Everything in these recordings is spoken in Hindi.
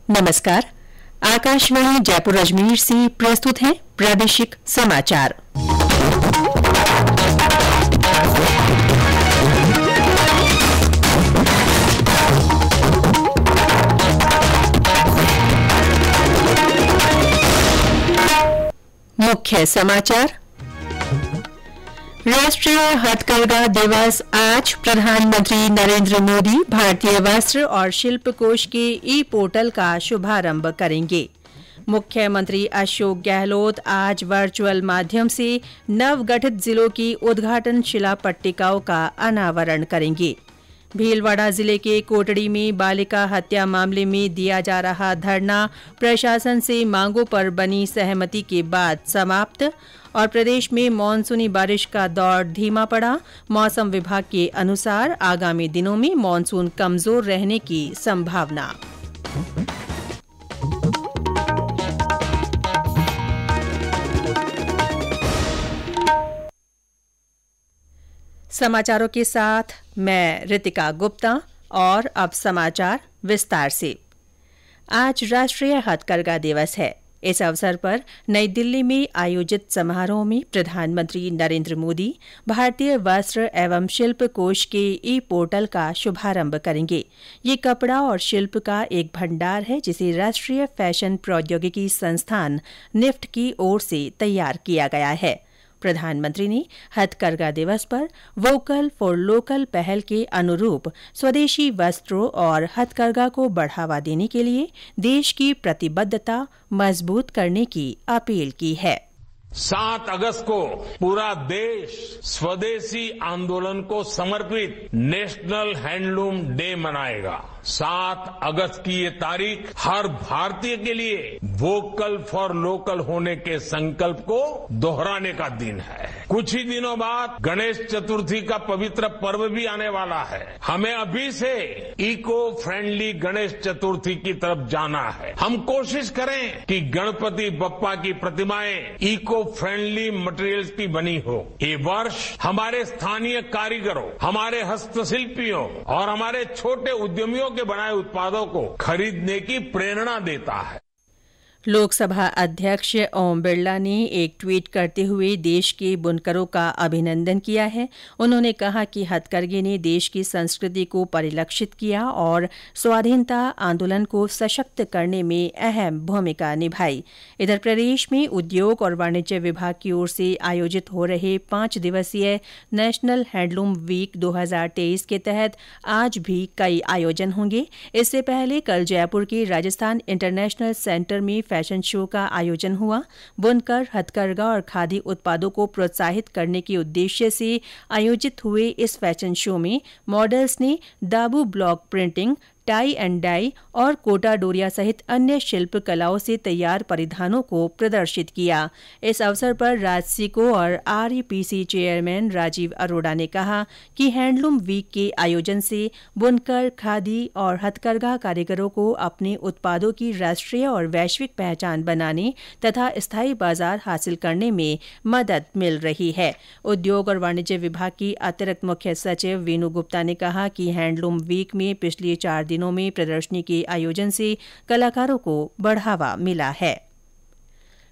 नमस्कार। आकाशवाणी जयपुर अजमेर से प्रस्तुत है प्रादेशिक समाचार। मुख्य समाचार। राष्ट्रीय हथकरघा दिवस आज प्रधानमंत्री नरेंद्र मोदी भारतीय वस्त्र और शिल्प कोष के ई पोर्टल का शुभारंभ करेंगे। मुख्यमंत्री अशोक गहलोत आज वर्चुअल माध्यम से नवगठित जिलों की उद्घाटन शिला पट्टिकाओं का अनावरण करेंगे। भीलवाड़ा जिले के कोटड़ी में बालिका हत्या मामले में दिया जा रहा धरना प्रशासन से मांगों पर बनी सहमति के बाद समाप्त। और प्रदेश में मानसूनी बारिश का दौर धीमा पड़ा। मौसम विभाग के अनुसार आगामी दिनों में मानसून कमजोर रहने की संभावना। समाचारों के साथ मैं रितिका गुप्ता। और अब समाचार विस्तार से। आज राष्ट्रीय हथकरघा दिवस है। इस अवसर पर नई दिल्ली में आयोजित समारोह में प्रधानमंत्री नरेंद्र मोदी भारतीय वस्त्र एवं शिल्प कोष के ई पोर्टल का शुभारंभ करेंगे। ये कपड़ा और शिल्प का एक भंडार है जिसे राष्ट्रीय फैशन प्रौद्योगिकी संस्थान निफ्ट की ओर से तैयार किया गया है। प्रधानमंत्री ने हथकरघा दिवस पर वोकल फॉर लोकल पहल के अनुरूप स्वदेशी वस्त्रों और हथकरघा को बढ़ावा देने के लिए देश की प्रतिबद्धता मजबूत करने की अपील की है। 7 अगस्त को पूरा देश स्वदेशी आंदोलन को समर्पित नेशनल हैंडलूम डे मनाएगा। 7 अगस्त की ये तारीख हर भारतीय के लिए वोकल फॉर लोकल होने के संकल्प को दोहराने का दिन है। कुछ ही दिनों बाद गणेश चतुर्थी का पवित्र पर्व भी आने वाला है। हमें अभी से इको फ्रेंडली गणेश चतुर्थी की तरफ जाना है। हम कोशिश करें कि गणपति बप्पा की प्रतिमाएं इको फ्रेंडली मटेरियल्स की बनी हो। ये वर्ष हमारे स्थानीय कारीगरों, हमारे हस्तशिल्पियों और हमारे छोटे उद्यमियों के बनाए उत्पादों को खरीदने की प्रेरणा देता है। लोकसभा अध्यक्ष ओम बिरला ने एक ट्वीट करते हुए देश के बुनकरों का अभिनंदन किया है। उन्होंने कहा कि हथकरघे ने देश की संस्कृति को परिलक्षित किया और स्वाधीनता आंदोलन को सशक्त करने में अहम भूमिका निभाई। इधर प्रदेश में उद्योग और वाणिज्य विभाग की ओर से आयोजित हो रहे 5 दिवसीय नेशनल हैंडलूम वीक 2023 के तहत आज भी कई आयोजन होंगे। इससे पहले कल जयपुर के राजस्थान इंटरनेशनल सेंटर में फैशन शो का आयोजन हुआ। बुनकर, हथकरघा और खादी उत्पादों को प्रोत्साहित करने के उद्देश्य से आयोजित हुए इस फैशन शो में मॉडल्स ने Dabu block printing, tie and dye और कोटा डोरिया सहित अन्य शिल्प कलाओं से तैयार परिधानों को प्रदर्शित किया। इस अवसर पर राजसिको और आरईपीसी चेयरमैन राजीव अरोड़ा ने कहा कि हैंडलूम वीक के आयोजन से बुनकर, खादी और हथकरघा कारीगरों को अपने उत्पादों की राष्ट्रीय और वैश्विक पहचान बनाने तथा स्थायी बाजार हासिल करने में मदद मिल रही है। उद्योग और वाणिज्य विभाग की अतिरिक्त मुख्य सचिव वीनू गुप्ता ने कहा कि हैंडलूम वीक में पिछले 4 दिनों में प्रदर्शनी के आयोजन से कलाकारों को बढ़ावा मिला है।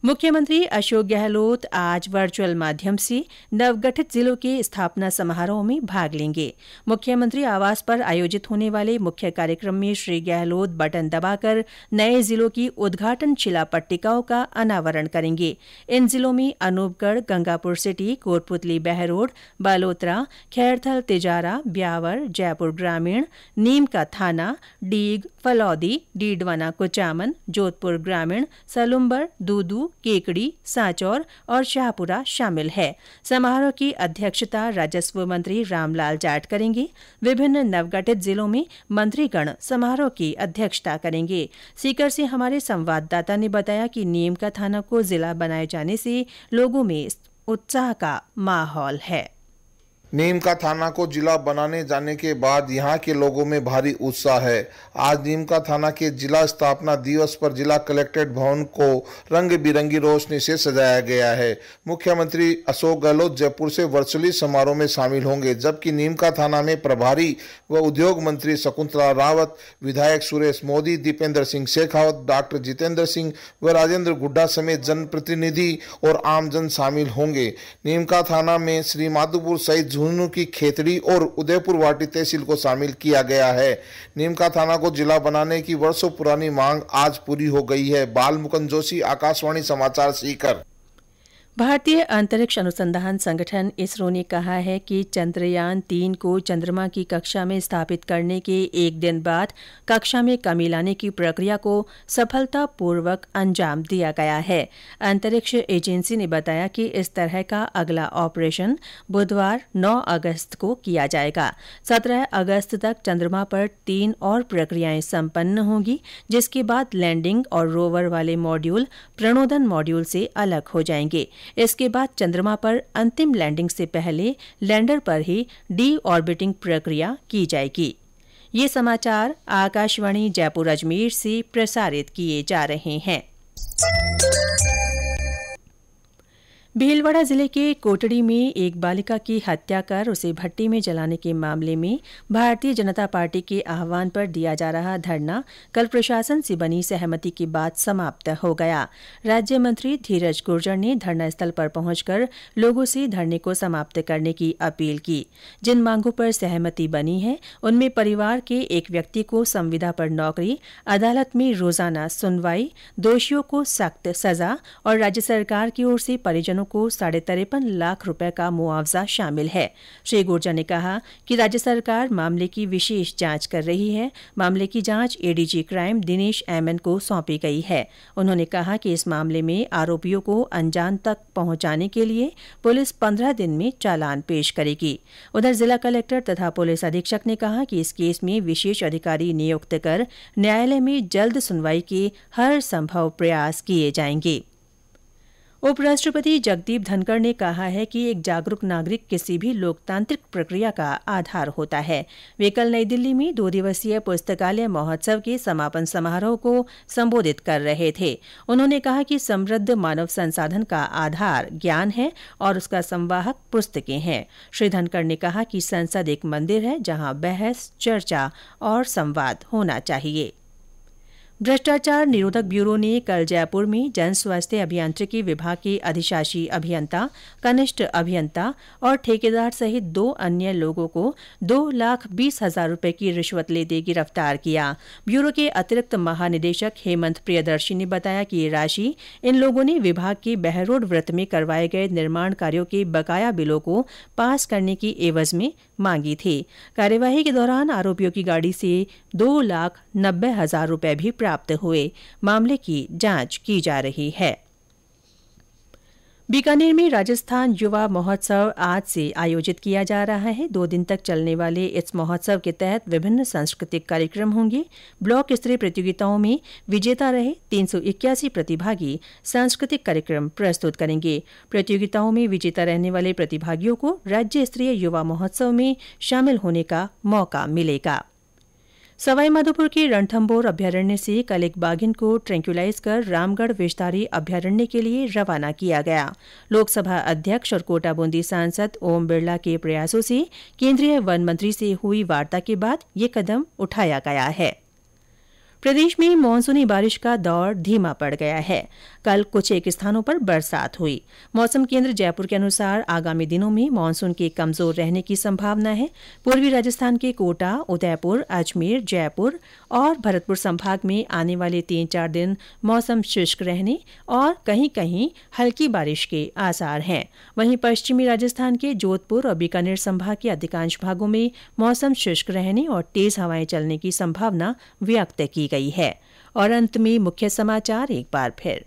मुख्यमंत्री अशोक गहलोत आज वर्चुअल माध्यम से नवगठित जिलों के स्थापना समारोह में भाग लेंगे। मुख्यमंत्री आवास पर आयोजित होने वाले मुख्य कार्यक्रम में श्री गहलोत बटन दबाकर नए जिलों की उद्घाटन शिला पट्टिकाओं का अनावरण करेंगे। इन जिलों में अनूपगढ़, गंगापुर सिटी, कोटपुतली बहरोड, बालोतरा, खैरथल तिजारा, ब्यावर, जयपुर ग्रामीण, नीम का थाना, डीग, फलौदी, डीडवाना कुचामन, जोधपुर ग्रामीण, सलुम्बर, दूदू, केकड़ी, सांचौर और शाहपुरा शामिल है। समारोह की अध्यक्षता राजस्व मंत्री रामलाल जाट करेंगे। विभिन्न नवगठित जिलों में मंत्रीगण समारोह की अध्यक्षता करेंगे। सीकर से हमारे संवाददाता ने बताया कि नीम का थाना को जिला बनाए जाने से लोगों में उत्साह का माहौल है। नीम का थाना को जिला बनाने जाने के बाद यहां के लोगों में भारी उत्साह है। आज नीम का थाना के जिला स्थापना दिवस पर जिला कलेक्ट्रेट भवन को रंग बिरंगी रोशनी से सजाया गया है। मुख्यमंत्री अशोक गहलोत जयपुर से वर्चुअली समारोह में शामिल होंगे, जबकि नीम का थाना में प्रभारी व उद्योग मंत्री शकुंतला रावत, विधायक सुरेश मोदी, दीपेंद्र सिंह शेखावत, डॉक्टर जितेंद्र सिंह व राजेंद्र गुड्डा समेत जनप्रतिनिधि और आमजन शामिल होंगे। नीम का थाना में श्री माधोपुर सहित झुंझुनू की खेतड़ी और उदयपुर वाटी तहसील को शामिल किया गया है। नीम का थाना को जिला बनाने की वर्षों पुरानी मांग आज पूरी हो गई है। बाल मुकुंद जोशी, आकाशवाणी समाचार, सीकर। भारतीय अंतरिक्ष अनुसंधान संगठन इसरो ने कहा है कि चंद्रयान-3 को चंद्रमा की कक्षा में स्थापित करने के एक दिन बाद कक्षा में कमी लाने की प्रक्रिया को सफलतापूर्वक अंजाम दिया गया है। अंतरिक्ष एजेंसी ने बताया कि इस तरह का अगला ऑपरेशन बुधवार 9 अगस्त को किया जाएगा। 17 अगस्त तक चंद्रमा पर 3 और प्रक्रियाएं संपन्न होंगी, जिसके बाद लैंडिंग और रोवर वाले मॉड्यूल प्रणोदन मॉड्यूल से अलग हो जाएंगे। इसके बाद चंद्रमा पर अंतिम लैंडिंग से पहले लैंडर पर ही डी ऑर्बिटिंग प्रक्रिया की जाएगी। ये समाचार आकाशवाणी जयपुर अजमेर से प्रसारित किए जा रहे हैं। भीलवाड़ा जिले के कोटड़ी में एक बालिका की हत्या कर उसे भट्टी में जलाने के मामले में भारतीय जनता पार्टी के आह्वान पर दिया जा रहा धरना कल प्रशासन से बनी सहमति के बाद समाप्त हो गया। राज्य मंत्री धीरज गुर्जर ने धरना स्थल पर पहुंचकर लोगों से धरने को समाप्त करने की अपील की। जिन मांगों पर सहमति बनी है उनमें परिवार के एक व्यक्ति को संविदा पर नौकरी, अदालत में रोजाना सुनवाई, दोषियों को सख्त सजा और राज्य सरकार की ओर से परिजनों को 53.5 लाख रुपए का मुआवजा शामिल है। श्री गुर्जर ने कहा कि राज्य सरकार मामले की विशेष जांच कर रही है। मामले की जांच एडीजी क्राइम दिनेश एमएन को सौंपी गई है। उन्होंने कहा कि इस मामले में आरोपियों को अंजाम तक पहुंचाने के लिए पुलिस 15 दिन में चालान पेश करेगी। उधर जिला कलेक्टर तथा पुलिस अधीक्षक ने कहा कि इस केस में विशेष अधिकारी नियुक्त कर न्यायालय में जल्द सुनवाई के हर संभव प्रयास किए जाएंगे। उपराष्ट्रपति जगदीप धनखड़ ने कहा है कि एक जागरूक नागरिक किसी भी लोकतांत्रिक प्रक्रिया का आधार होता है। वे कल नई दिल्ली में 2 दिवसीय पुस्तकालय महोत्सव के समापन समारोह को संबोधित कर रहे थे। उन्होंने कहा कि समृद्ध मानव संसाधन का आधार ज्ञान है और उसका संवाहक पुस्तकें हैं। श्री धनखड़ ने कहा कि संसद एक मंदिर है जहां बहस, चर्चा और संवाद होना चाहिए। भ्रष्टाचार निरोधक ब्यूरो ने कल जयपुर में जन स्वास्थ्य अभियांत्रिकी विभाग के अधिशासी अभियंता, कनिष्ठ अभियंता और ठेकेदार सहित 2 अन्य लोगों को 2,20,000 रुपए की रिश्वत लेते गिरफ्तार किया। ब्यूरो के अतिरिक्त महानिदेशक हेमंत प्रियदर्शी ने बताया कि ये राशि इन लोगों ने विभाग के बहरोड वृत्त में करवाए गए निर्माण कार्यों के बकाया बिलों को पास करने की एवज में मांगी थी। कार्यवाही के दौरान आरोपियों की गाड़ी से 2,90,000 रुपए भी प्राप्त हुए। मामले की जांच की जा रही है। बीकानेर में राजस्थान युवा महोत्सव आज से आयोजित किया जा रहा है। 2 दिन तक चलने वाले इस महोत्सव के तहत विभिन्न सांस्कृतिक कार्यक्रम होंगे। ब्लॉक स्तरीय प्रतियोगिताओं में विजेता रहे 381 प्रतिभागी सांस्कृतिक कार्यक्रम प्रस्तुत करेंगे। प्रतियोगिताओं में विजेता रहने वाले प्रतिभागियों को राज्य स्तरीय युवा महोत्सव में शामिल होने का मौका मिलेगा। सवाईमाधोपुर के रणथंभौर अभ्यारण्य से कल एक बाघिन को ट्रैंक्यूलाइज कर रामगढ़ विषधारी अभ्यारण्य के लिए रवाना किया गया। लोकसभा अध्यक्ष और कोटा बूंदी सांसद ओम बिरला के प्रयासों से केंद्रीय वन मंत्री से हुई वार्ता के बाद ये कदम उठाया गया है। प्रदेश में मानसूनी बारिश का दौर धीमा पड़ गया है। कल कुछ एक स्थानों पर बरसात हुई। मौसम केंद्र जयपुर के अनुसार आगामी दिनों में मानसून के कमजोर रहने की संभावना है। पूर्वी राजस्थान के कोटा, उदयपुर, अजमेर, जयपुर और भरतपुर संभाग में आने वाले 3-4 दिन मौसम शुष्क रहने और कहीं कहीं हल्की बारिश के आसार हैं। वहीं पश्चिमी राजस्थान के जोधपुर और बीकानेर संभाग के अधिकांश भागों में मौसम शुष्क रहने और तेज हवाएं चलने की संभावना व्यक्त की गई है। और अंत में मुख्य समाचार एक बार फिर।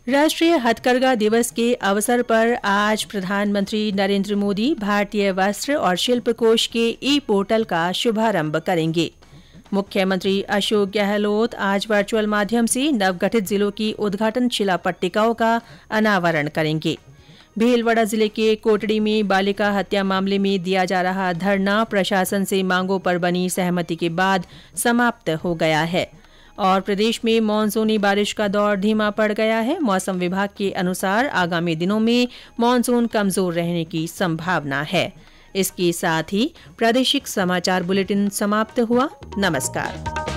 राष्ट्रीय हथकरघा दिवस के अवसर पर आज प्रधानमंत्री नरेंद्र मोदी भारतीय वस्त्र और शिल्प कोष के ई-पोर्टल का शुभारंभ करेंगे। मुख्यमंत्री अशोक गहलोत आज वर्चुअल माध्यम से नवगठित जिलों की उद्घाटन शिला पट्टिकाओं का अनावरण करेंगे। भीलवाड़ा जिले के कोटड़ी में बालिका हत्या मामले में दिया जा रहा धरना प्रशासन से मांगों पर बनी सहमति के बाद समाप्त हो गया है। और प्रदेश में मानसूनी बारिश का दौर धीमा पड़ गया है। मौसम विभाग के अनुसार आगामी दिनों में मानसून कमजोर रहने की संभावना है। इसके साथ ही प्रादेशिक समाचार बुलेटिन समाप्त हुआ। नमस्कार।